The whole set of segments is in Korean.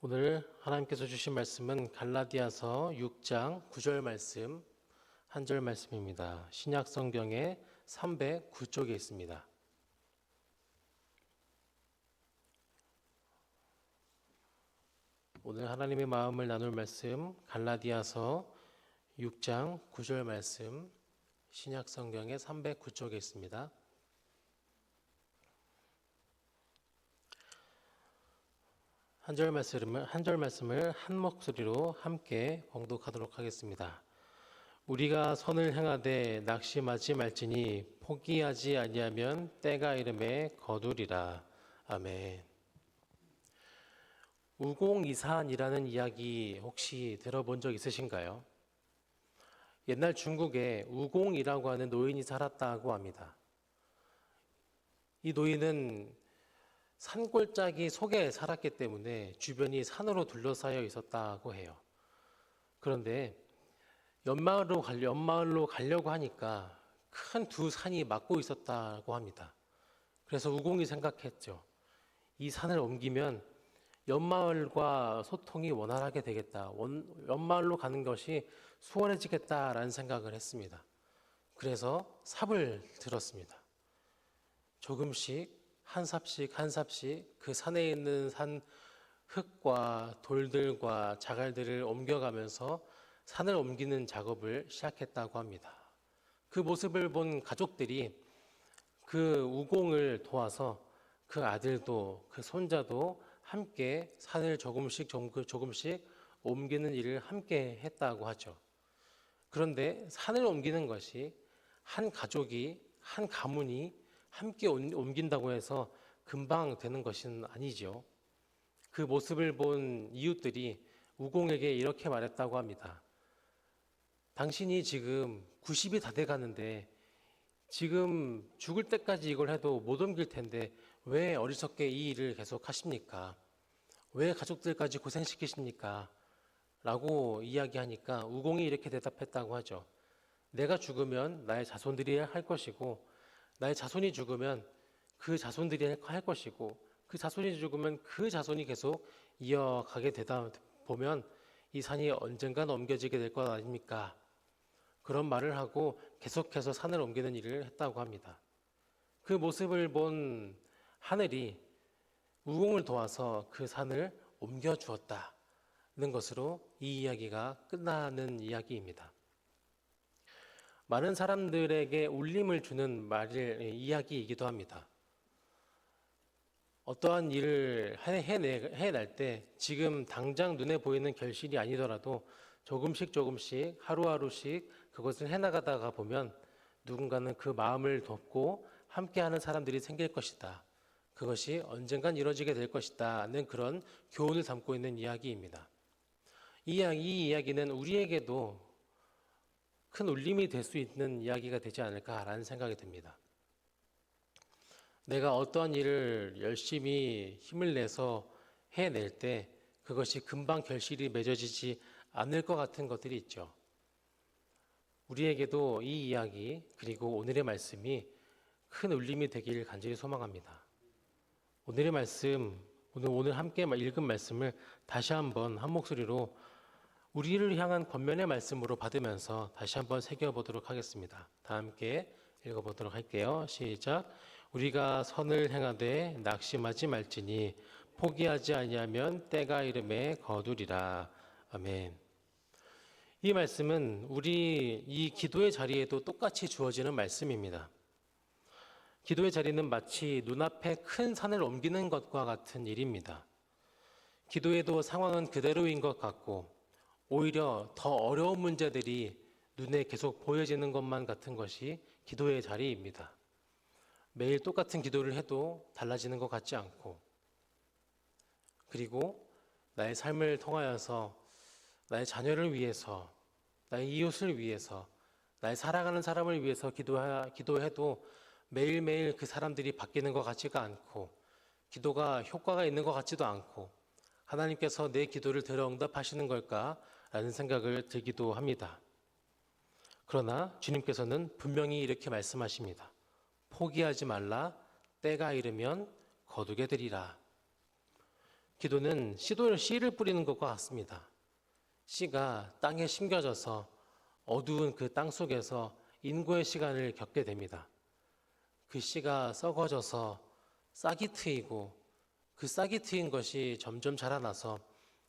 오늘 하나님께서 주신 말씀은 갈라디아서 6장 9절 말씀, 한 절 말씀입니다. 신약 성경의 309쪽에 있습니다. 오늘 하나님의 마음을 나눌 말씀, 갈라디아서 6장 9절 말씀, 신약 성경의 309쪽에 있습니다. 한 절 말씀을 한 목소리로 함께 봉독하도록 하겠습니다. 우리가 선을 행하되 낙심하지 말지니 포기하지 아니하면 때가 이름에 거두리라. 아멘. 우공이산이라는 이야기 혹시 들어본 적 있으신가요? 옛날 중국에 우공이라고 하는 노인이 살았다고 합니다. 이 노인은 산골짜기 속에 살았기 때문에 주변이 산으로 둘러싸여 있었다고 해요. 그런데 연마을로 가려고 하니까 큰 두 산이 막고 있었다고 합니다. 그래서 우공이 생각했죠. 이 산을 옮기면 연마을과 소통이 원활하게 되겠다. 연마을로 가는 것이 수월해지겠다라는 생각을 했습니다. 그래서 삽을 들었습니다. 조금씩 한 삽씩 그 산에 있는 산 흙과 돌들과 자갈들을 옮겨가면서 산을 옮기는 작업을 시작했다고 합니다. 그 모습을 본 가족들이 그 우공을 도와서 그 아들도 그 손자도 함께 산을 조금씩 옮기는 일을 함께 했다고 하죠. 그런데 산을 옮기는 것이 한 가족이, 한 가문이 함께 옮긴다고 해서 금방 되는 것은 아니죠. 그 모습을 본 이웃들이 우공에게 이렇게 말했다고 합니다. 당신이 지금 90이 다 돼 가는데 지금 죽을 때까지 이걸 해도 못 옮길 텐데 왜 어리석게 이 일을 계속 하십니까? 왜 가족들까지 고생시키십니까? 라고 이야기하니까 우공이 이렇게 대답했다고 하죠. 내가 죽으면 나의 자손들이 할 것이고 나의 자손이 죽으면 그 자손들이 할 것이고 그 자손이 죽으면 그 자손이 계속 이어가게 되다 보면 이 산이 언젠가 옮겨지게 될 것 아닙니까? 그런 말을 하고 계속해서 산을 옮기는 일을 했다고 합니다. 그 모습을 본 하늘이 우공을 도와서 그 산을 옮겨 주었다는 것으로 이 이야기가 끝나는 이야기입니다. 많은 사람들에게 울림을 주는 이야기이기도 합니다. 어떠한 일을 해낼 때 지금 당장 눈에 보이는 결실이 아니더라도 조금씩 하루하루씩 그것을 해나가다가 보면 누군가는 그 마음을 돕고 함께하는 사람들이 생길 것이다. 그것이 언젠간 이루어지게 될 것이다는 그런 교훈을 담고 있는 이야기입니다. 이 이야기는 우리에게도 큰 울림이 될 수 있는 이야기가 되지 않을까라는 생각이 듭니다. 내가 어떠한 일을 열심히 힘을 내서 해낼 때 그것이 금방 결실이 맺어지지 않을 것 같은 것들이 있죠. 우리에게도 이 이야기 그리고 오늘의 말씀이 큰 울림이 되길 간절히 소망합니다. 오늘의 말씀, 오늘 함께 읽은 말씀을 다시 한번 한 목소리로 우리를 향한 권면의 말씀으로 받으면서 다시 한번 새겨보도록 하겠습니다. 다 함께 읽어보도록 할게요. 시작. 우리가 선을 행하되 낙심하지 말지니 포기하지 아니하면 때가 이름에 거두리라. 아멘. 이 말씀은 우리 이 기도의 자리에도 똑같이 주어지는 말씀입니다. 기도의 자리는 마치 눈앞에 큰 산을 옮기는 것과 같은 일입니다. 기도에도 상황은 그대로인 것 같고 오히려 더 어려운 문제들이 눈에 계속 보여지는 것만 같은 것이 기도의 자리입니다. 매일 똑같은 기도를 해도 달라지는 것 같지 않고 그리고 나의 삶을 통하여서 나의 자녀를 위해서 나의 이웃을 위해서 나의 사랑하는 사람을 위해서 기도해도 매일매일 그 사람들이 바뀌는 것 같지가 않고 기도가 효과가 있는 것 같지도 않고 하나님께서 내 기도를 들어 응답하시는 걸까? 라는 생각을 들기도 합니다. 그러나 주님께서는 분명히 이렇게 말씀하십니다. 포기하지 말라. 때가 이르면 거두게 되리라. 기도는 씨를 뿌리는 것과 같습니다. 씨가 땅에 심겨져서 어두운 그 땅 속에서 인고의 시간을 겪게 됩니다. 그 씨가 썩어져서 싹이 트이고 그 싹이 트인 것이 점점 자라나서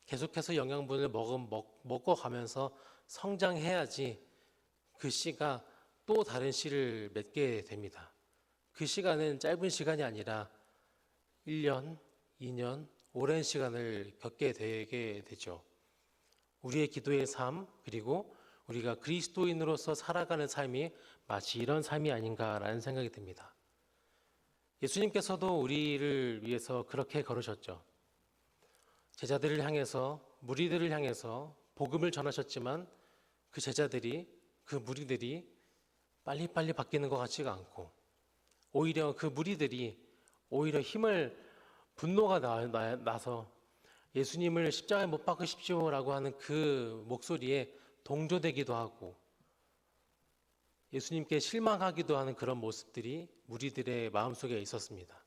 계속해서 영양분을 먹어가면서 성장해야지 그 씨가 또 다른 씨를 맺게 됩니다. 그 시간은 짧은 시간이 아니라 1년, 2년, 오랜 시간을 겪게 되게 되죠. 우리의 기도의 삶, 그리고 우리가 그리스도인으로서 살아가는 삶이 마치 이런 삶이 아닌가라는 생각이 듭니다. 예수님께서도 우리를 위해서 그렇게 걸으셨죠. 제자들을 향해서, 무리들을 향해서 복음을 전하셨지만 그 제자들이, 그 무리들이 빨리빨리 바뀌는 것 같지가 않고 오히려 그 무리들이 오히려 분노가 나서 예수님을 십자가에 못 박으십시오라고 하는 그 목소리에 동조되기도 하고 예수님께 실망하기도 하는 그런 모습들이 무리들의 마음속에 있었습니다.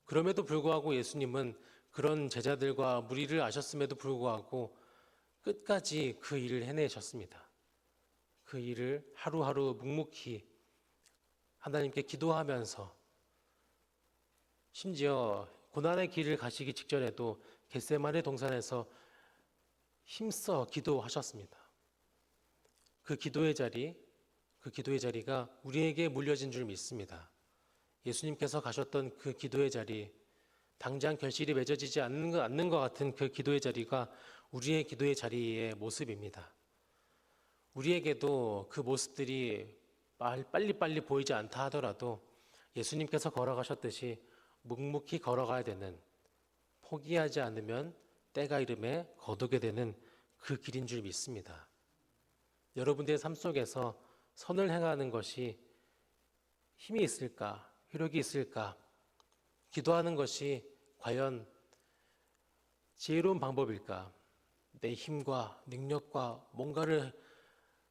그럼에도 불구하고 예수님은 그런 제자들과 무리를 아셨음에도 불구하고 끝까지 그 일을 해내셨습니다. 그 일을 하루하루 묵묵히 하나님께 기도하면서 심지어 고난의 길을 가시기 직전에도 겟세마네 동산에서 힘써 기도하셨습니다. 그 기도의 자리가 우리에게 물려진 줄 믿습니다. 예수님께서 가셨던 그 기도의 자리, 당장 결실이 맺어지지 않는 것 같은 그 기도의 자리가 우리의 기도의 자리의 모습입니다. 우리에게도 그 모습들이 빨리빨리 보이지 않다 하더라도 예수님께서 걸어가셨듯이 묵묵히 걸어가야 되는, 포기하지 않으면 때가 이름에 거두게 되는 그 길인 줄 믿습니다. 여러분들의 삶 속에서 선을 행하는 것이 힘이 있을까? 효력이 있을까? 기도하는 것이 과연 지혜로운 방법일까? 내 힘과 능력과 뭔가를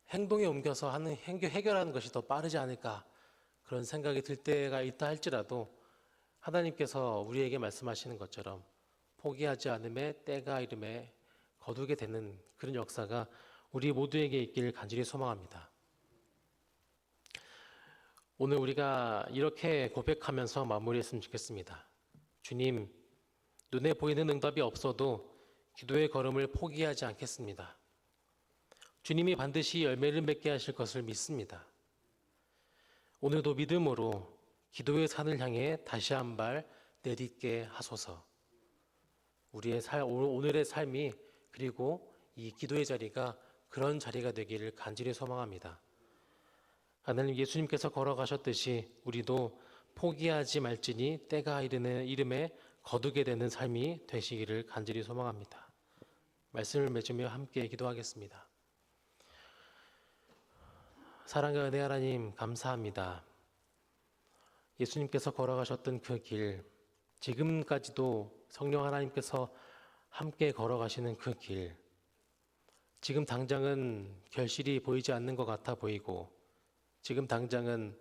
행동에 옮겨서 해결하는 것이 더 빠르지 않을까? 그런 생각이 들 때가 있다 할지라도 하나님께서 우리에게 말씀하시는 것처럼 포기하지 않음에 때가 이름에 거두게 되는 그런 역사가 우리 모두에게 있기를 간절히 소망합니다. 오늘 우리가 이렇게 고백하면서 마무리했으면 좋겠습니다. 주님, 눈에 보이는 응답이 없어도 기도의 걸음을 포기하지 않겠습니다. 주님이 반드시 열매를 맺게 하실 것을 믿습니다. 오늘도 믿음으로 기도의 산을 향해 다시 한 발 내딛게 하소서. 오늘의 삶이 그리고 이 기도의 자리가 그런 자리가 되기를 간절히 소망합니다. 하나님, 예수님께서 걸어가셨듯이 우리도 포기하지 말지니 때가 이름에 거두게 되는 삶이 되시기를 간절히 소망합니다. 말씀을 맺으며 함께 기도하겠습니다. 사랑과 은혜 하나님, 감사합니다. 예수님께서 걸어가셨던 그 길, 지금까지도 성령 하나님께서 함께 걸어가시는 그 길, 지금 당장은 결실이 보이지 않는 것 같아 보이고 지금 당장은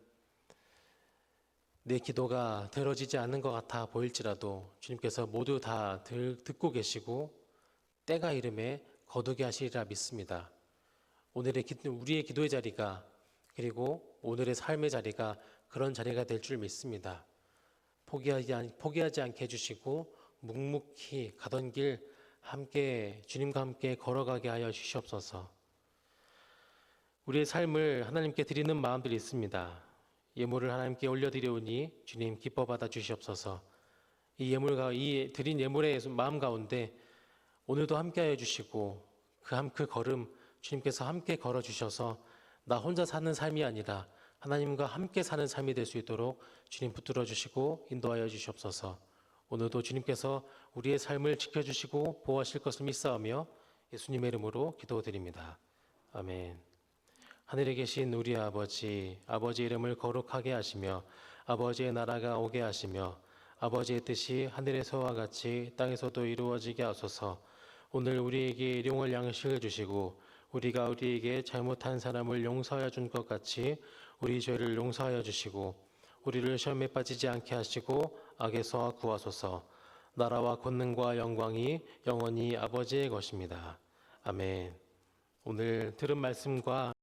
내 기도가 들어지지 않는 것 같아 보일지라도 주님께서 모두 다 듣고 계시고 때가 이름에 거두게 하시리라 믿습니다. 우리의 기도의 자리가 그리고 오늘의 삶의 자리가 그런 자리가 될 줄 믿습니다. 포기하지 않게 해주시고 묵묵히 가던 길 주님과 함께 걸어가게 하여 주시옵소서. 우리의 삶을 하나님께 드리는 마음들이 있습니다. 예물을 하나님께 올려드리오니 주님 기뻐 받아 주시옵소서. 이 드린 예물의 마음 가운데 오늘도 함께하여 주시고 그 걸음 주님께서 함께 걸어 주셔서 나 혼자 사는 삶이 아니라 하나님과 함께 사는 삶이 될 수 있도록 주님 붙들어 주시고 인도하여 주시옵소서. 오늘도 주님께서 우리의 삶을 지켜주시고 보호하실 것을 믿사오며 예수님의 이름으로 기도드립니다. 아멘. 하늘에 계신 우리 아버지 이름을 거룩하게 하시며 아버지의 나라가 오게 하시며 아버지의 뜻이 하늘에서와 같이 땅에서도 이루어지게 하소서. 오늘 우리에게 일용할 양식을 주시고 우리가 우리에게 잘못한 사람을 용서하여 준 것 같이 우리 죄를 용서하여 주시고 우리를 시험에 빠지지 않게 하시고 악에서 구하소서. 나라와 권능과 영광이 영원히 아버지의 것입니다. 아멘. 오늘 들은 말씀과